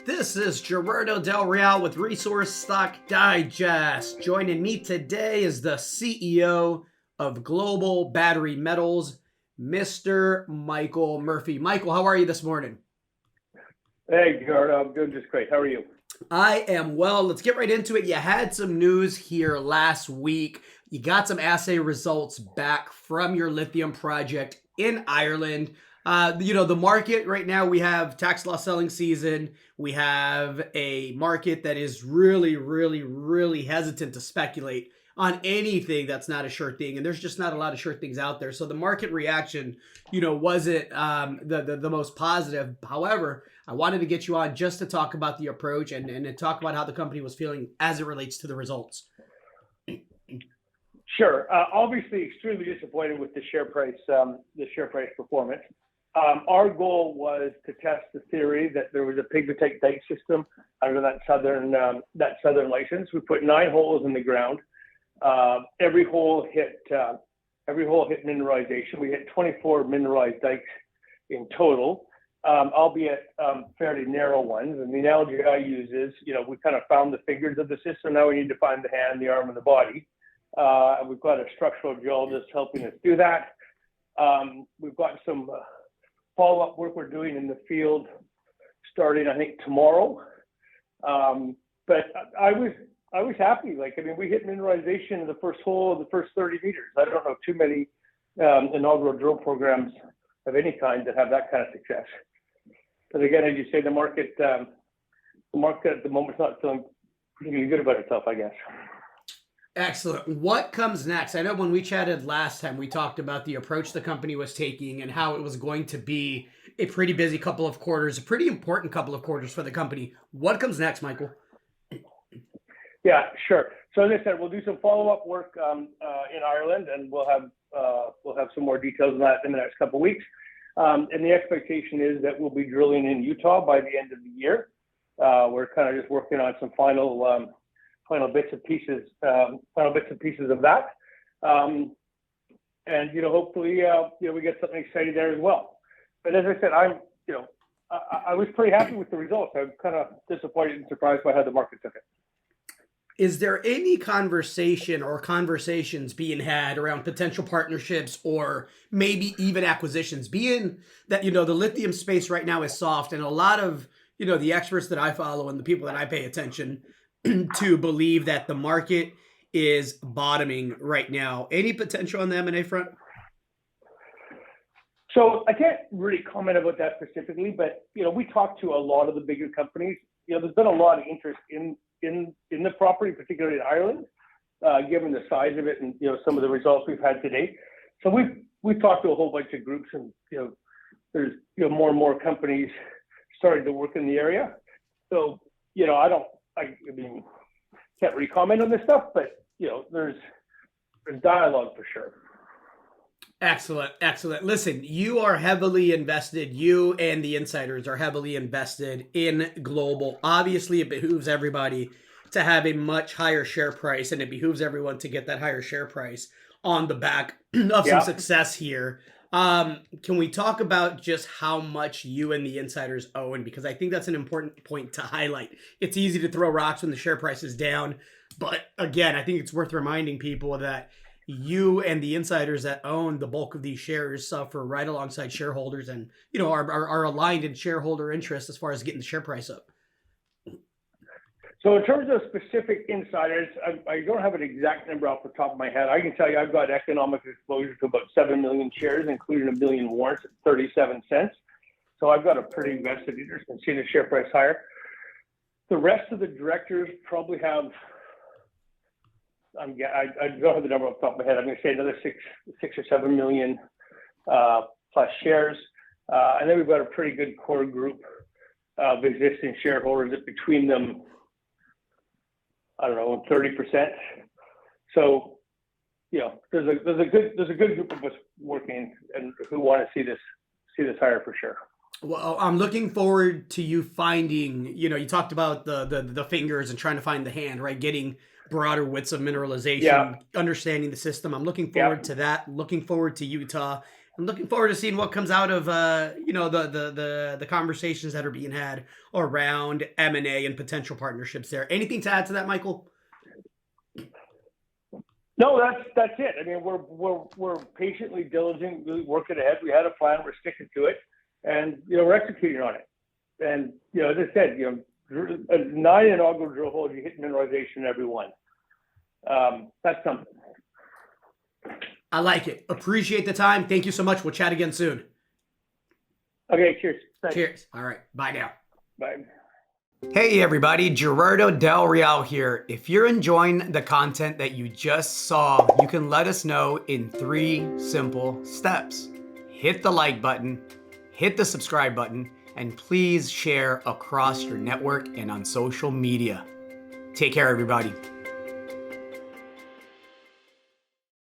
This is Gerardo Del Real with Resource Stock Digest. Joining me today is the CEO of Global Battery Metals, Mr. Michael Murphy. Michael, how are you this morning? Hey, Gerardo, I'm doing just great. How are you? I am well. Let's get right into it. You had some news here last week. You got some assay results back from your lithium project in Ireland. The market right now, we have tax law selling season. We have a market that is really, really, really hesitant to speculate on anything that's not a sure thing. And there's just not a lot of sure things out there. So the market reaction, wasn't the most positive. However, I wanted to get you on just to talk about the approach and to talk about how the company was feeling as it relates to the results. Sure. Obviously, extremely disappointed with the share price performance. Our goal was to test the theory that there was a pigmatite dike system under that southern license. We put 9 holes in the ground. Every hole hit mineralization. We hit 24 mineralized dikes in total, albeit fairly narrow ones. And the analogy I use is, we kind of found the figures of the system. Now we need to find the hand, the arm, and the body. We've got a structural geologist helping us do that. We've got some follow-up work we're doing in the field starting, I think, tomorrow. But I was happy. We hit mineralization in the first hole of the first 30 meters. I don't know too many inaugural drill programs of any kind that have that kind of success. But again, as you say, the market at the moment is not feeling particularly good about itself, I guess. Excellent. What comes next? I know when we chatted last time, we talked about the approach the company was taking and how it was going to be a pretty busy couple of quarters, a pretty important couple of quarters for the company. What comes next, Michael? Yeah, sure. So as I said, we'll do some follow-up work in Ireland, and we'll have some more details on that in the next couple of weeks. And the expectation is that we'll be drilling in Utah by the end of the year. We're kind of just working on some final bits and pieces of that. And hopefully we get something exciting there as well. But as I said, I was pretty happy with the results. I'm kind of disappointed and surprised by how the market took it. Is there any conversation or conversations being had around potential partnerships or maybe even acquisitions, being that, the lithium space right now is soft, and a lot of, the experts that I follow and the people that I pay attention to believe that the market is bottoming right now. Any potential on the M&A front? So I can't really comment about that specifically, but, we talked to a lot of the bigger companies. There's been a lot of interest in the property, particularly in Ireland, given the size of it and some of the results we've had to date. So we've talked to a whole bunch of groups, and there's more and more companies starting to work in the area. So I can't really comment on this stuff, but there's dialogue for sure. Excellent. Listen, you are heavily invested. You and the insiders are heavily invested in Global. Obviously, it behooves everybody to have a much higher share price, and it behooves everyone to get that higher share price on the back of some success here. Can we talk about just how much you and the insiders own? Because I think that's an important point to highlight. It's easy to throw rocks when the share price is down. But again, I think it's worth reminding people that you and the insiders that own the bulk of these shares suffer right alongside shareholders and, are aligned in shareholder interests as far as getting the share price up. So in terms of specific insiders, I don't have an exact number off the top of my head. I can tell you I've got economic exposure to about 7 million shares, including 1 million warrants at 37 cents. So I've got a pretty vested interest in seeing the share price higher. The rest of the directors probably have, I don't have the number off the top of my head. I'm going to say another 6 or 7 million plus shares. And then we've got a pretty good core group of existing shareholders that between them, I don't know, 30%. So, there's a good group of us working and who want to see this higher for sure. Well, I'm looking forward to you finding, you talked about the fingers and trying to find the hand, right? Getting broader widths of mineralization, understanding the system. I'm looking forward to that. Looking forward to Utah I'm looking forward to seeing what comes out of the conversations that are being had around M&A and potential partnerships there. Anything to add to that, Michael? No, that's it. I mean, we're patiently, diligently working ahead. We had a plan. We're sticking to it, and we're executing on it. And as I said, 9 inaugural drill holes, you hit mineralization every one. That's something. I like it. Appreciate the time. Thank you so much. We'll chat again soon. Okay, cheers. Thanks. Cheers. All right. Bye now. Bye. Hey everybody, Gerardo Del Real here. If you're enjoying the content that you just saw, you can let us know in 3 simple steps. Hit the like button, hit the subscribe button, and please share across your network and on social media. Take care, everybody.